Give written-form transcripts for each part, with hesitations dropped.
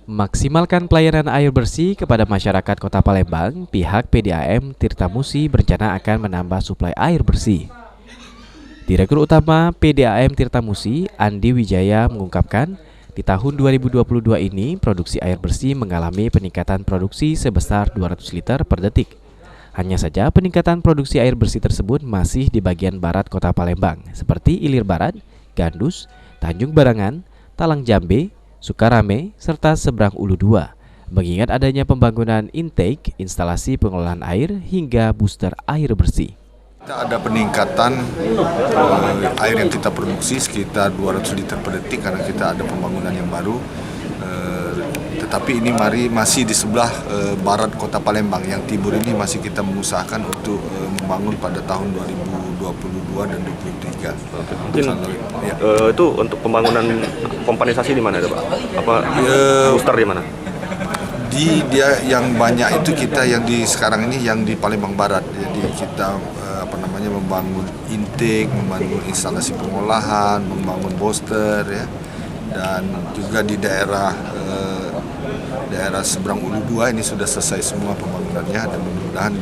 Maksimalkan pelayanan air bersih kepada masyarakat Kota Palembang, pihak PDAM Tirtamusi berencana akan menambah suplai air bersih. Direktur Utama PDAM Tirtamusi, Andi Wijaya mengungkapkan, di tahun 2022 ini produksi air bersih mengalami peningkatan produksi sebesar 200 liter per detik. Hanya saja peningkatan produksi air bersih tersebut masih di bagian barat Kota Palembang, seperti Ilir Barat, Gandus, Tanjung Barangan, Talang Jambe, Sukarame, serta Seberang Ulu 2, mengingat adanya pembangunan intake, instalasi pengelolaan air, hingga booster air bersih. Kita ada peningkatan air yang kita produksi sekitar 200 liter per detik karena kita ada pembangunan yang baru. Tetapi ini masih di sebelah barat Kota Palembang, yang timur ini masih kita mengusahakan untuk membangun pada tahun 2022 dan 2023. Mungkin ya. Itu untuk pembangunan pompanisasi di mana, Pak? Apa booster di mana? Dia yang banyak itu kita yang di sekarang ini yang di Palembang Barat. Jadi kita membangun intake, membangun instalasi pengolahan, membangun booster ya. Dan juga di daerah Seberang Ulu 2 ini sudah selesai semua pembangunannya, dan mudah-mudahan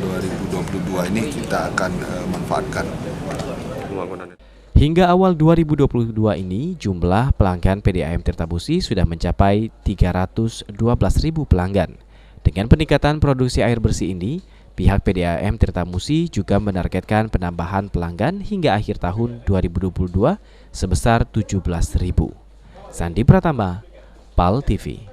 2022 ini kita akan manfaatkan pembangunannya. Hingga awal 2022 ini, jumlah pelanggan PDAM Tirtamusi sudah mencapai 312.000 pelanggan. Dengan peningkatan produksi air bersih ini, pihak PDAM Tirtamusi juga menargetkan penambahan pelanggan hingga akhir tahun 2022 sebesar 17.000. Sandi Pratama, PAL TV.